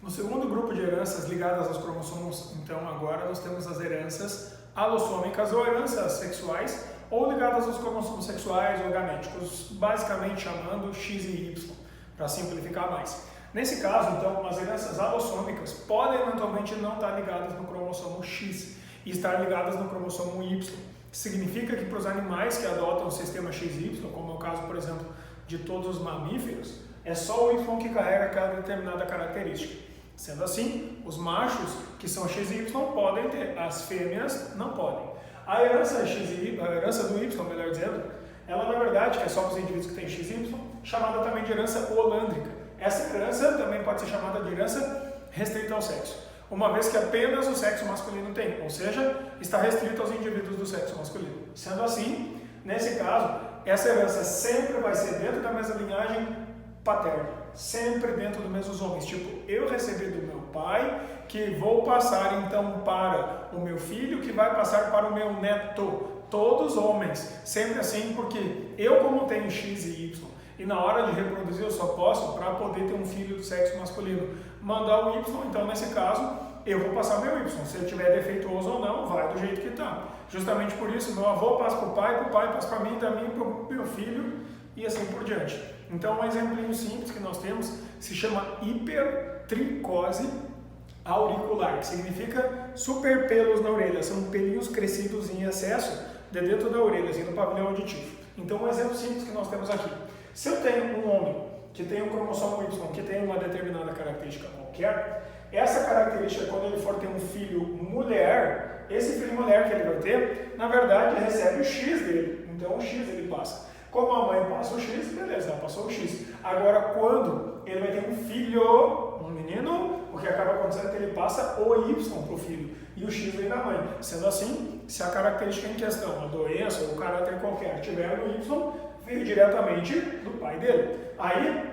No segundo grupo de heranças ligadas aos cromossomos, então agora nós temos as heranças alossômicas ou heranças sexuais ou ligadas aos cromossomos sexuais ou gaméticos, basicamente chamando X e Y, para simplificar mais. Nesse caso, então, as heranças alossômicas podem eventualmente não estar ligadas no cromossomo X e estar ligadas no cromossomo Y. Significa que para os animais que adotam o sistema XY, como é o caso, por exemplo, de todos os mamíferos, é só o Y que carrega aquela determinada característica. Sendo assim, os machos, que são XY, podem ter, as fêmeas não podem. A herança do Y, melhor dizendo, ela na verdade, que é só para os indivíduos que têm XY, chamada também de herança holândrica. Essa herança também pode ser chamada de herança restrita ao sexo, uma vez que apenas o sexo masculino tem, ou seja, está restrito aos indivíduos do sexo masculino. Sendo assim, nesse caso, essa herança sempre vai ser dentro da mesma linhagem paterna, sempre dentro dos mesmos homens. Tipo, eu recebi do meu pai, que vou passar então para o meu filho, que vai passar para o meu neto. Todos homens, sempre assim, porque eu, como tenho X e Y, e na hora de reproduzir eu só posso, para poder ter um filho do sexo masculino, mandar o Y, então nesse caso eu vou passar o meu Y. Se ele tiver defeituoso ou não, vai do jeito que está. Justamente por isso, meu avô passa para o pai passa para mim, também para o meu filho e assim por diante. Então um exemplinho simples que nós temos se chama hipertricose auricular, que significa superpelos na orelha, são pelinhos crescidos em excesso de dentro da orelha, assim, no pavilhão auditivo. Então um exemplo simples que nós temos aqui. Se eu tenho um homem que tem um cromossomo Y, que tem uma determinada característica qualquer, essa característica, quando ele for ter um filho mulher, esse filho mulher que ele vai ter, na verdade, ele recebe o X dele. Então, o X ele passa. Como a mãe passa o X, beleza, ela passou o X. Agora, quando ele vai ter um filho, um menino, o que acaba acontecendo é que ele passa o Y para o filho e o X vem da mãe. Sendo assim, se a característica em questão, a doença ou o caráter qualquer, tiver no Y, veio diretamente do pai dele. Aí,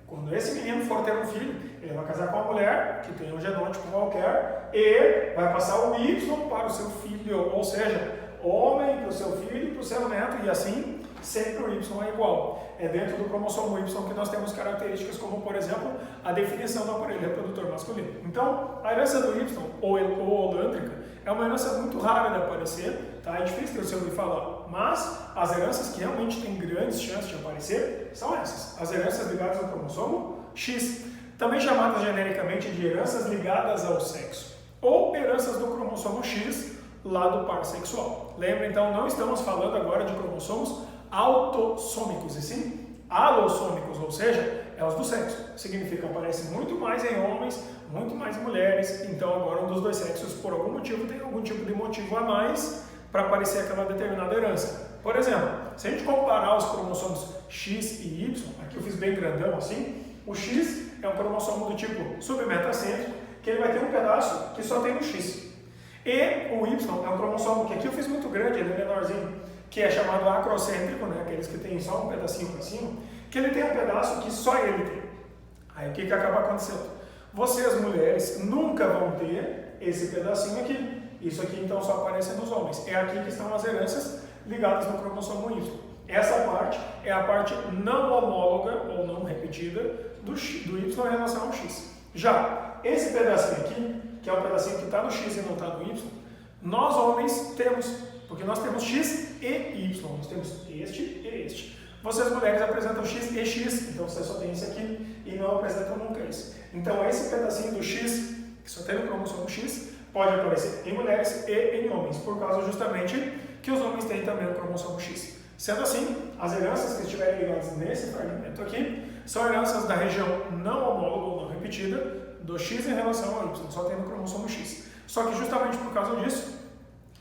quando esse menino for ter um filho, ele vai casar com uma mulher que tem um genótipo qualquer e vai passar o Y para o seu filho, ou seja, homem para o seu filho e para o seu neto, e assim sempre o Y é igual. É dentro do cromossomo Y que nós temos características como, por exemplo, a definição do aparelho reprodutor masculino. Então, a herança do Y, ou holândrica, é uma herança muito rara de aparecer, tá? É difícil de você ouvir falar, mas as heranças que realmente têm grandes chances de aparecer são essas, as heranças ligadas ao cromossomo X, também chamadas genericamente de heranças ligadas ao sexo, ou heranças do cromossomo X lá do par sexual. Lembra, então, não estamos falando agora de cromossomos autossômicos, e sim alossômicos, ou seja, é os do sexo. Significa que aparece muito mais em homens, muito mais em mulheres, então agora um dos dois sexos, por algum motivo, tem algum tipo de motivo a mais para aparecer aquela determinada herança. Por exemplo, se a gente comparar os cromossomos X e Y, aqui eu fiz bem grandão assim, o X é um cromossomo do tipo submetacêntrico, que ele vai ter um pedaço que só tem no X. E o Y é um cromossomo que aqui eu fiz muito grande, ele é menorzinho, que é chamado acrocêntrico, né? Aqueles que tem só um pedacinho para cima, que ele tem um pedaço que só ele tem. Aí o que acaba acontecendo? Vocês, mulheres, nunca vão ter esse pedacinho aqui. Isso aqui então só aparece nos homens. É aqui que estão as heranças ligadas no cromossomo Y. Essa parte é a parte não homóloga ou não repetida do Y em relação ao X. Já esse pedacinho aqui, que é o pedacinho que está no X e não está no Y, nós homens temos. Porque nós temos X e Y, nós temos este e este. Vocês mulheres apresentam X e X, então vocês só têm esse aqui e não apresentam nunca esse. Então esse pedacinho do X, que só tem no cromossomo X, pode aparecer em mulheres e em homens, por causa justamente que os homens têm também o cromossomo X. Sendo assim, as heranças que estiverem ligadas nesse fragmento aqui, são heranças da região não homóloga ou não repetida, do X em relação ao Y, só tem no cromossomo X. Só que justamente por causa disso,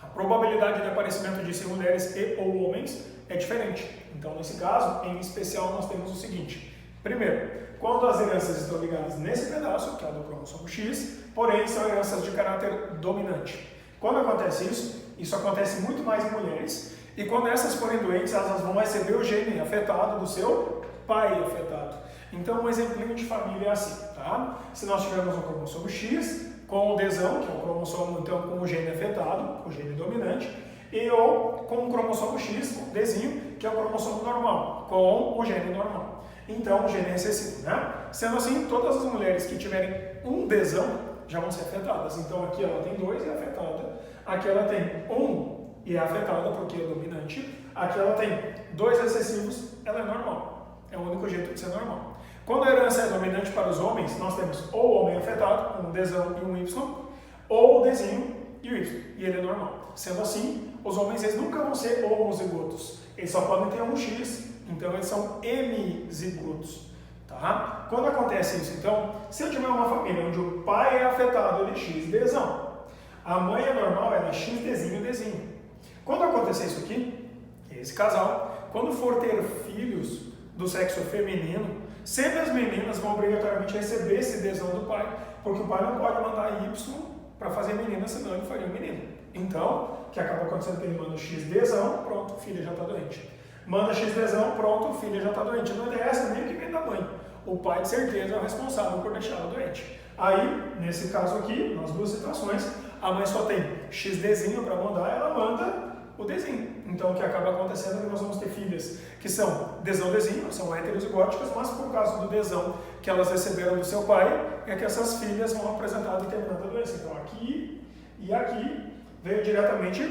a probabilidade de aparecimento disso em mulheres e ou homens é diferente. Então, nesse caso, em especial, nós temos o seguinte. Primeiro, quando as heranças estão ligadas nesse pedaço, que é o do cromossomo X, porém são heranças de caráter dominante. Quando acontece isso acontece muito mais em mulheres, e quando essas forem doentes, elas vão receber o gene afetado do seu pai afetado. Então, um exemplinho de família é assim, tá? Se nós tivermos um cromossomo X, com o Dzão, que é um cromossomo então com o gene afetado, o gene dominante, e ou com um cromossomo X, com o Dzinho, que é o cromossomo normal, com o gene normal. Então, o gene recessivo, né? Sendo assim, todas as mulheres que tiverem um Dzão, já vão ser afetadas. Então aqui ela tem 2 e é afetada. Aqui ela tem 1 e é afetada porque é dominante. Aqui ela tem 2 recessivos, ela é normal. É o único jeito de ser normal. Quando a herança é dominante para os homens, nós temos ou o homem afetado, um Dzão e um Y, ou o Dzinho e o Y, e ele é normal. Sendo assim, os homens eles nunca vão ser homozigotos. Eles só podem ter um X, então eles são hemizigotos. Tá? Quando acontece isso, então, se eu tiver uma família onde o pai é afetado, ele é XDzão, a mãe é normal, ela é XDzinho. Quando acontecer isso aqui, esse casal, quando for ter filhos do sexo feminino, sempre as meninas vão obrigatoriamente receber esse Dzão do pai, porque o pai não pode mandar Y para fazer menina, senão ele faria um menino. Então, o que acaba acontecendo é que ele manda o XDzão, pronto, filha já está doente. Manda XDzão, pronto, filha já está doente. Não interessa nem o que vem da mãe. O pai, de certeza, é o responsável por deixá-la doente. Aí, nesse caso aqui, nas duas situações, a mãe só tem XDzinho para mandar, ela manda o Dzinho. Então, o que acaba acontecendo é que nós vamos ter filhas que são Dzão-Dzinho, são heterozigóticas, mas por causa do Dzão que elas receberam do seu pai, é que essas filhas vão apresentar determinada doença. Então, aqui e aqui veio diretamente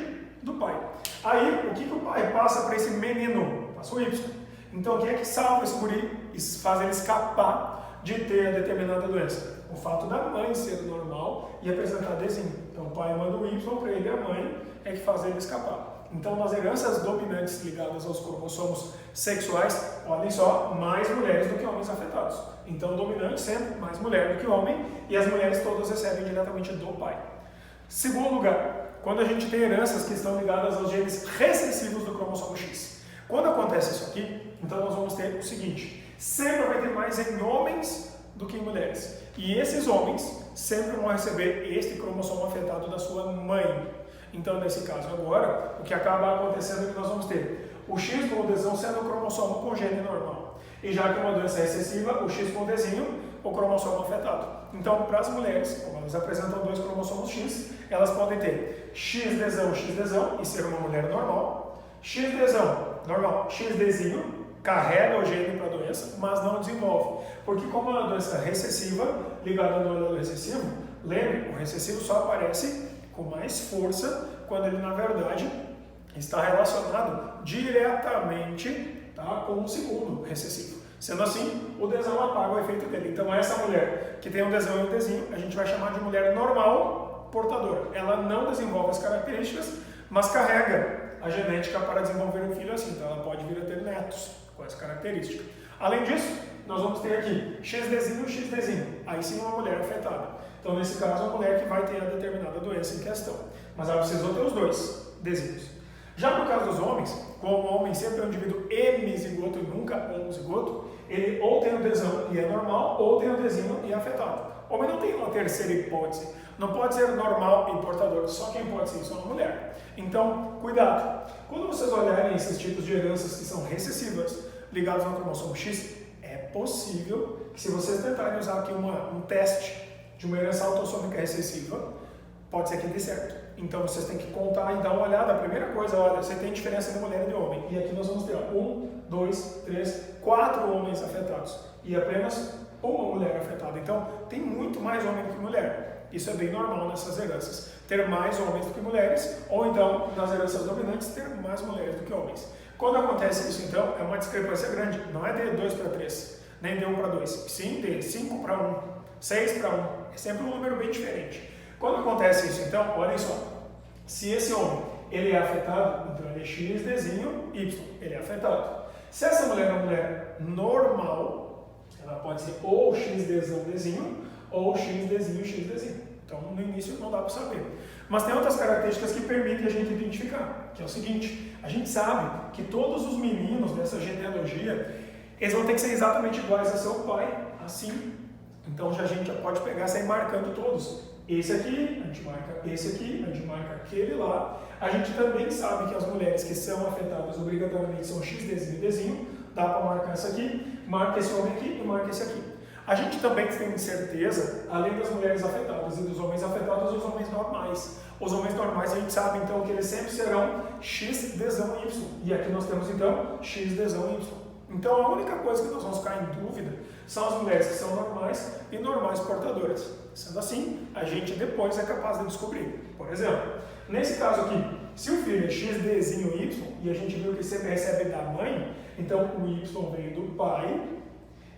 do pai. Aí, o que o pai passa para esse menino? Passa o Y. Então, quem é que salva esse guri e faz ele escapar de ter a determinada doença? O fato da mãe ser normal e apresentar Dzinho. Então, o pai manda o Y para ele e a mãe é que faz ele escapar. Então, nas heranças dominantes ligadas aos cromossomos sexuais, olhem só, mais mulheres do que homens afetados. Então, dominante sempre mais mulher do que homem, e as mulheres todas recebem diretamente do pai. Segundo lugar, quando a gente tem heranças que estão ligadas aos genes recessivos do cromossomo X. Quando acontece isso aqui, então nós vamos ter o seguinte, sempre vai ter mais em homens do que em mulheres. E esses homens sempre vão receber este cromossomo afetado da sua mãe. Então, nesse caso agora, o que acaba acontecendo é que nós vamos ter o X com o Dzão sendo o cromossomo com gene normal. E já que uma doença é excessiva, o X com o Dzinho, o cromossomo afetado. Então, para as mulheres, como elas apresentam 2 cromossomos X, elas podem ter XDzão e ser uma mulher normal. XDzão, normal, XDzinho, carrega o gene para a doença, mas não desenvolve. Porque como é uma doença recessiva, ligada no allelo recessivo, lembre, o recessivo só aparece com mais força quando ele, na verdade, está relacionado diretamente, tá, com o segundo recessivo. Sendo assim, o Dzão apaga o efeito dele. Então, essa mulher que tem um Dzão e um Dzinho, a gente vai chamar de mulher normal portadora. Ela não desenvolve as características, mas carrega a genética para desenvolver um filho assim. Então, ela pode vir a ter netos com essa característica. Além disso, nós vamos ter aqui XDzinho e XDzinho. Aí sim, uma mulher afetada. Então, nesse caso, a mulher que vai ter a determinada doença em questão. Mas ela precisou ter os 2 Dzinhos. Já no caso dos homens, como o homem sempre é um indivíduo hemizigoto e nunca homozigoto, ele ou tem o Dzão e é normal, ou tem o Dzinho e é afetado. O homem não tem uma terceira hipótese. Não pode ser normal e portador, só quem pode ser isso é uma mulher. Então, cuidado. Quando vocês olharem esses tipos de heranças que são recessivas, ligadas ao cromossomo X, é possível que se vocês tentarem usar aqui um teste de uma herança autossômica recessiva, pode ser que dê certo. Então vocês têm que contar e dar uma olhada. A primeira coisa, olha, você tem diferença de mulher e de homem. E aqui nós vamos ter 1, 2, 3, 4 homens afetados. E apenas uma mulher afetada. Então tem muito mais homem do que mulher. Isso é bem normal nessas heranças. Ter mais homens do que mulheres, ou então, nas heranças dominantes, ter mais mulheres do que homens. Quando acontece isso, então, é uma discrepância grande. Não é de 2 para 3, nem de 1 para 2. Sim, de 5 para 1, 6 para 1. É sempre um número bem diferente. Quando acontece isso, então, olhem só. Se esse homem ele é afetado, então ele é XDzinho, Y, ele é afetado. Se essa mulher é uma mulher normal, ela pode ser ou XDzão, Dzinho, ou XDzinho, XDzinho. Então, no início não dá para saber. Mas tem outras características que permitem a gente identificar, que é o seguinte, a gente sabe que todos os meninos dessa genealogia, eles vão ter que ser exatamente iguais a seu pai, assim. Então, já a gente já pode pegar e sair marcando todos. Esse aqui, a gente marca esse aqui, a gente marca aquele lá. A gente também sabe que as mulheres que são afetadas obrigatoriamente são XDzinho e Dzinho. Dá para marcar esse aqui, marca esse homem aqui e marca esse aqui. A gente também tem certeza, além das mulheres afetadas e dos homens afetados, os homens normais. Os homens normais a gente sabe então que eles sempre serão XDzão e Y. E aqui nós temos então XDzão e Y. Então a única coisa que nós vamos ficar em dúvida são as mulheres que são normais e normais portadoras. Sendo assim, a gente depois é capaz de descobrir. Por exemplo, nesse caso aqui, se o filho é XDzinho Y, e a gente viu que sempre recebe da mãe, então o Y veio do pai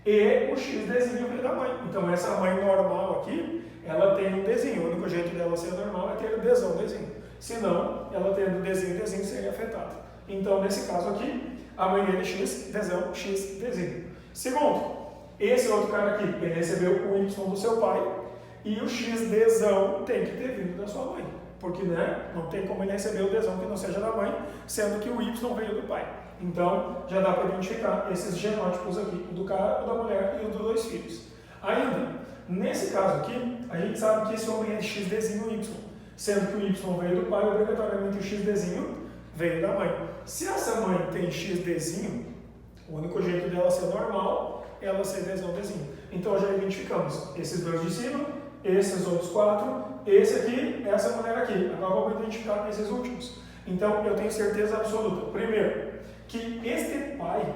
e o XDzinho veio da mãe. Então essa mãe normal aqui, ela tem um Dzinho. O único jeito dela ser normal é ter o Dzinho. Senão, ela tendo Dzinho seria afetada. Então, nesse caso aqui, a mãe dele é X, Dzão, X, Dzinho. Segundo, esse outro cara aqui, ele recebeu o Y do seu pai e o X, Dzão, tem que ter vindo da sua mãe. Porque, né, não tem como ele receber o Dzão que não seja da mãe, sendo que o Y veio do pai. Então, já dá para identificar esses genótipos aqui, o do cara, o da mulher e o dos dois filhos. Ainda, nesse caso aqui, a gente sabe que esse homem é XDzinho Y, sendo que o Y veio do pai, obrigatoriamente o XDzinho veio da mãe. Se essa mãe tem XDzinho, o único jeito dela ser normal é ela ser Dzinho. Então já identificamos esses dois de cima, esses outros 4, esse aqui, essa mulher aqui. Agora vamos identificar esses últimos. Então eu tenho certeza absoluta, primeiro, que este pai,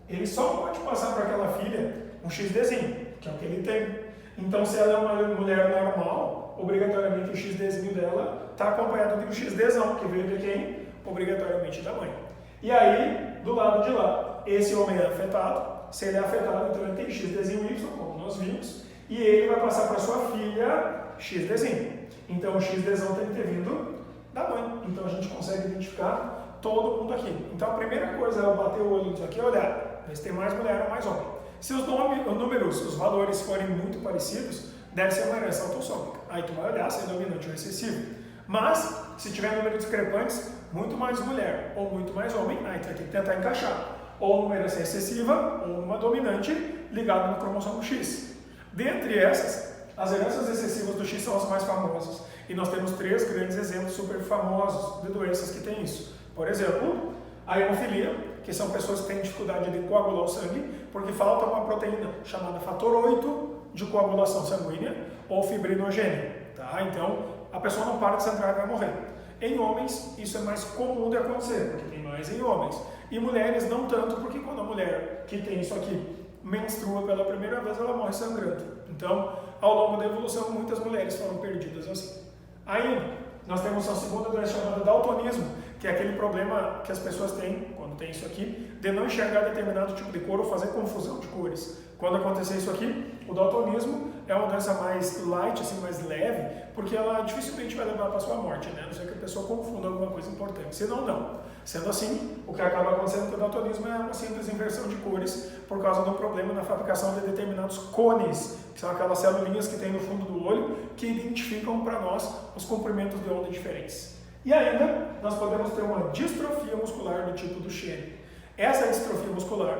ele só pode passar para aquela filha um XDzinho, que é o que ele tem. Então se ela é uma mulher normal, obrigatoriamente o XDzinho dela está acompanhado de um XDzão, que veio de quem? Obrigatoriamente da mãe. E aí, do lado de lá, esse homem é afetado. Se ele é afetado, então ele tem XDzinho Y, como nós vimos, e ele vai passar para sua filha XDzinho. Então o XDzão tem que ter vindo da mãe. Então a gente consegue identificar todo mundo aqui. Então a primeira coisa é bater o olho aqui e olhar, ver se tem mais mulher ou mais homem. Se os números, os valores forem muito parecidos, deve ser uma herança autossômica. Aí tu vai olhar se é dominante ou recessivo. Mas, se tiver números discrepantes, muito mais mulher ou muito mais homem, aí tu vai ter que tentar encaixar. Ou numa herança recessiva, ou numa dominante ligada no cromossomo X. Dentre essas, as heranças recessivas do X são as mais famosas. E nós temos 3 grandes exemplos super famosos de doenças que têm isso. Por exemplo, a hemofilia, que são pessoas que têm dificuldade de coagular o sangue, porque falta uma proteína chamada fator 8 de coagulação sanguínea, ou fibrinogênia. Tá? Então, a pessoa não para de sangrar e vai morrer. Em homens, isso é mais comum de acontecer, porque tem mais em homens. E mulheres não tanto, porque quando a mulher que tem isso aqui menstrua pela primeira vez, ela morre sangrando. Então, ao longo da evolução, muitas mulheres foram perdidas assim. Ainda, nós temos a segunda doença chamada daltonismo, que é aquele problema que as pessoas têm, quando tem isso aqui, de não enxergar determinado tipo de cor ou fazer confusão de cores. Quando acontecer isso aqui, o daltonismo é uma doença mais light, assim, mais leve, porque ela dificilmente vai levar para a sua morte, né? A não ser que a pessoa confunda alguma coisa importante. Senão, não. Sendo assim, o que acaba acontecendo com o daltonismo é uma simples inversão de cores por causa de um problema na fabricação de determinados cones, que são aquelas celulinhas que tem no fundo do olho, que identificam para nós os comprimentos de onda diferentes. E ainda, nós podemos ter uma distrofia muscular do tipo do Duchenne. Essa distrofia muscular,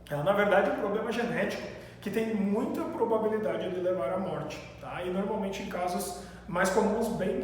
ela na verdade é um problema genético que tem muita probabilidade de levar à morte, tá? E normalmente em casos mais comuns, bem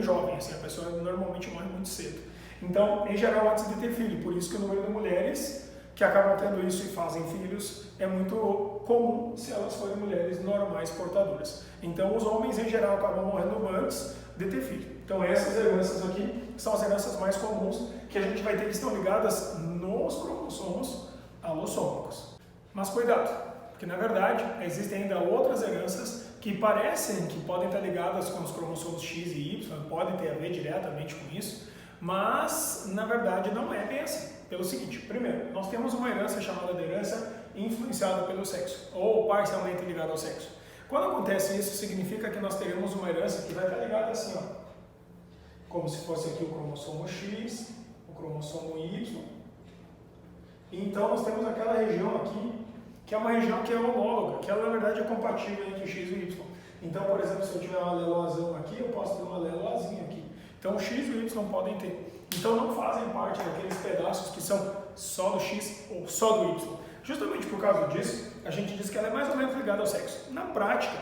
jovens, assim, a pessoa normalmente morre muito cedo. Então, em geral, antes de ter filho, por isso que o número de mulheres que acabam tendo isso e fazem filhos é muito comum se elas forem mulheres normais portadoras. Então, os homens em geral acabam morrendo antes de ter filho. Então, essas heranças aqui são as heranças mais comuns que a gente vai ter que estão ligadas nos cromossomos alossômicos. Mas cuidado, porque na verdade existem ainda outras heranças que parecem que podem estar ligadas com os cromossomos X e Y, podem ter a ver diretamente com isso, mas na verdade não é bem assim. Pelo seguinte, primeiro, nós temos uma herança chamada de herança influenciada pelo sexo, ou parcialmente ligada ao sexo. Quando acontece isso, significa que nós teremos uma herança que vai estar ligada assim, ó, como se fosse aqui o cromossomo X, o cromossomo Y. Então nós temos aquela região aqui, que é uma região que é homóloga, que ela na verdade é compatível entre o X e o Y. Então, por exemplo, se eu tiver um alelo azão aqui, eu posso ter um alelo azinho aqui. Então o X e o Y podem ter. Então não fazem parte daqueles pedaços que são só do X ou só do Y. Justamente por causa disso, a gente diz que ela é mais ou menos ligada ao sexo. Na prática,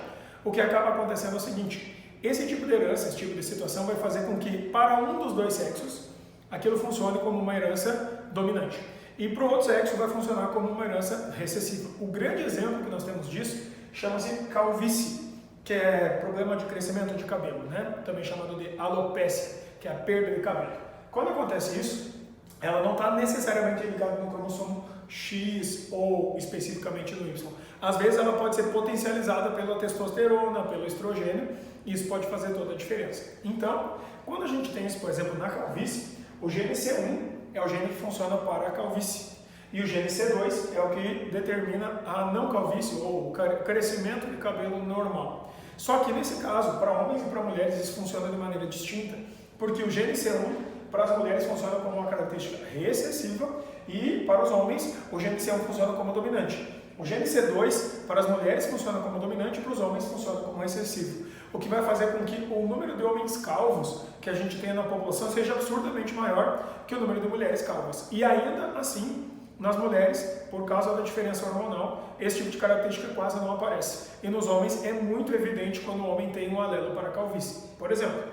o que acaba acontecendo é o seguinte: esse tipo de herança, esse tipo de situação vai fazer com que para um dos dois sexos, aquilo funcione como uma herança dominante. E para o outro sexo vai funcionar como uma herança recessiva. O grande exemplo que nós temos disso chama-se calvície, que é problema de crescimento de cabelo, né? Também chamado de alopécia, que é a perda de cabelo. Quando acontece isso, ela não está necessariamente ligada no cromossomo X ou especificamente no Y. Às vezes ela pode ser potencializada pela testosterona, pelo estrogênio, e isso pode fazer toda a diferença. Então, quando a gente tem isso, por exemplo, na calvície, o gene C1 é o gene que funciona para a calvície. E o gene C2 é o que determina a não calvície ou o crescimento de cabelo normal. Só que nesse caso, para homens e para mulheres, isso funciona de maneira distinta, porque o gene C1 para as mulheres funciona como uma característica recessiva e para os homens o gene C1 funciona como dominante. O gene C2 para as mulheres funciona como dominante e para os homens funciona como recessivo. O que vai fazer com que o número de homens calvos que a gente tem na população seja absurdamente maior que o número de mulheres calvas. E ainda assim, nas mulheres, por causa da diferença hormonal, esse tipo de característica quase não aparece. E nos homens é muito evidente quando o homem tem um alelo para a calvície. Por exemplo,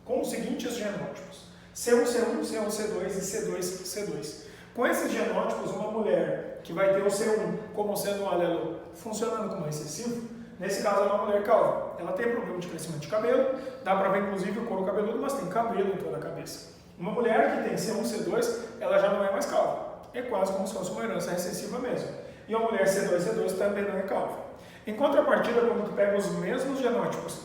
com os seguintes genótipos: C1, C1, C1, C2 e C2, C2. Com esses genótipos, uma mulher que vai ter o C1 como sendo um alelo funcionando como recessivo, nesse caso ela é uma mulher calva. Ela tem problema de crescimento de cabelo, dá para ver inclusive o couro cabeludo, mas tem cabelo em toda a cabeça. Uma mulher que tem C1, C2, ela já não é mais calva. É quase como se fosse uma herança recessiva mesmo. E uma mulher C2, C2 também não é calva. Em contrapartida, quando tu pega os mesmos genótipos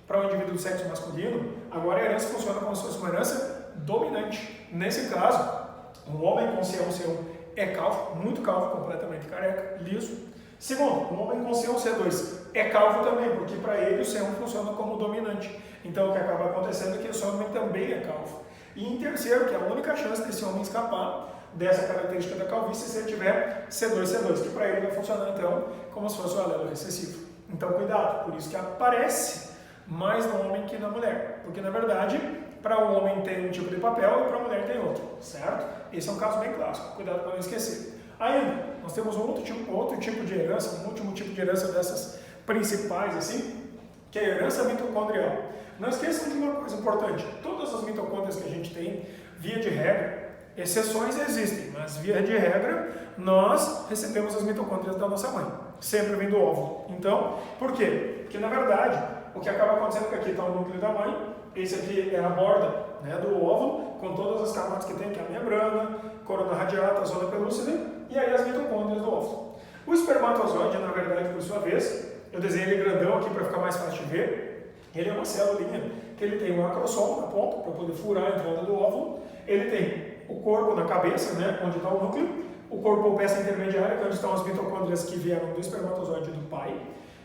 para um indivíduo do sexo masculino, agora a herança funciona como se fosse uma herança dominante. Nesse caso, um homem com C1, C1 é calvo, muito calvo, completamente careca, liso. Segundo, um homem com C1, C2 é calvo também, porque para ele o C1 funciona como dominante. Então o que acaba acontecendo é que esse homem também é calvo. E em terceiro, que é a única chance desse homem escapar dessa característica da calvície, se ele tiver C2, C2, que para ele vai funcionar então como se fosse o alelo recessivo. Então cuidado, por isso que aparece mais no homem que na mulher, porque na verdade para o homem tem um tipo de papel e para a mulher tem outro, certo? Esse é um caso bem clássico, cuidado para não esquecer. Ainda, nós temos um outro tipo de herança, um último tipo de herança dessas principais, assim, que é a herança mitocondrial. Não esqueçam de uma coisa importante: todas as mitocôndrias que a gente tem, via de regra, exceções existem, mas via de regra, nós recebemos as mitocôndrias da nossa mãe, sempre vem do óvulo. Então, por quê? Porque na verdade, o que acaba acontecendo é que aqui está o núcleo da mãe, esse aqui é a borda, né, do óvulo, com todas as camadas que tem, que é a membrana, corona radiata, zona pelúcida, e aí as mitocôndrias do óvulo. O espermatozoide, na verdade, por sua vez, eu desenhei ele grandão aqui para ficar mais fácil de ver, ele é uma célulinha que ele tem um acrossomo na ponta, para poder furar a entrada do óvulo, ele tem o corpo na cabeça, né, onde está o núcleo, o corpo ou peça intermediária, que é onde estão as mitocôndrias que vieram do espermatozoide do pai,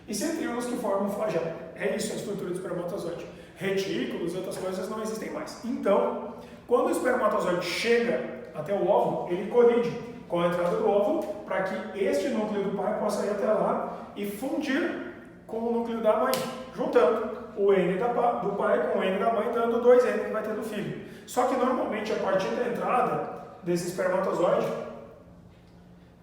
e centríolos que formam o flagelo. É isso a estrutura do espermatozoide. Retículos e outras coisas não existem mais. Então, quando o espermatozoide chega até o óvulo, ele colide com a entrada do óvulo para que este núcleo do pai possa ir até lá e fundir com o núcleo da mãe, juntando o N do pai com o N da mãe, dando 2N que vai ter do filho. Só que normalmente, a partir da entrada desse espermatozoide,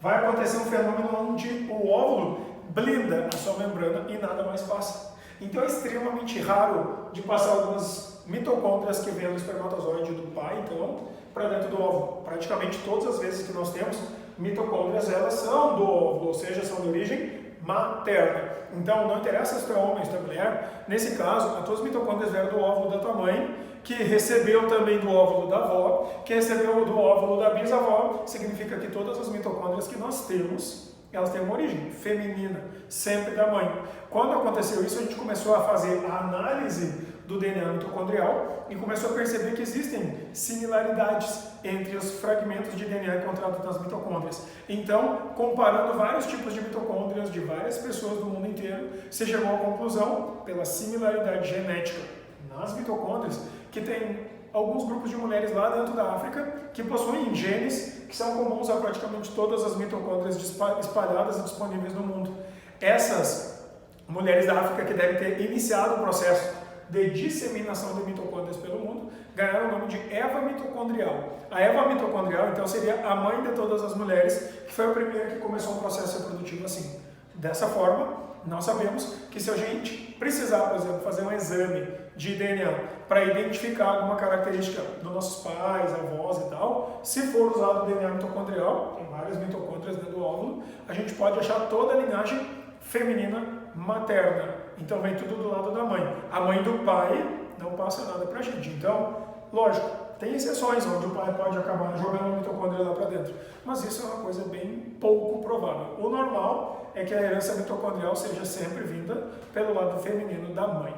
vai acontecer um fenômeno onde o óvulo blinda a sua membrana e nada mais passa. Então é extremamente raro de passar algumas mitocôndrias que vêm do espermatozoide do pai, então, para dentro do óvulo. Praticamente todas as vezes que nós temos mitocôndrias, elas são do óvulo, ou seja, são de origem materna. Então, não interessa se tu é homem ou se tu é mulher, nesse caso, as tuas mitocôndrias vieram do óvulo da tua mãe, que recebeu também do óvulo da avó, que recebeu do óvulo da bisavó. Significa que todas as mitocôndrias que nós temos, elas têm uma origem feminina, sempre da mãe. Quando aconteceu isso, a gente começou a fazer a análise do DNA mitocondrial e começou a perceber que existem similaridades entre os fragmentos de DNA encontrados nas mitocôndrias. Então, comparando vários tipos de mitocôndrias de várias pessoas do mundo inteiro, se chegou à conclusão, pela similaridade genética nas mitocôndrias, que tem alguns grupos de mulheres lá dentro da África que possuem genes que são comuns a praticamente todas as mitocôndrias espalhadas e disponíveis no mundo. Essas mulheres da África, que devem ter iniciado o processo de disseminação de mitocôndrias pelo mundo, ganharam o nome de Eva mitocondrial. A Eva mitocondrial, então, seria a mãe de todas as mulheres, que foi a primeira que começou um processo reprodutivo assim. Dessa forma, nós sabemos que se a gente precisar, por exemplo, fazer um exame de DNA para identificar alguma característica dos nossos pais, avós e tal, se for usado o DNA mitocondrial, tem várias mitocôndrias dentro do óvulo, a gente pode achar toda a linhagem feminina materna. Então vem tudo do lado da mãe. A mãe do pai não passa nada pra gente. Então, lógico, Tem exceções onde o pai pode acabar jogando a mitocôndria lá para dentro, mas isso é uma coisa bem pouco provável. O normal é que a herança mitocondrial seja sempre vinda pelo lado feminino da mãe.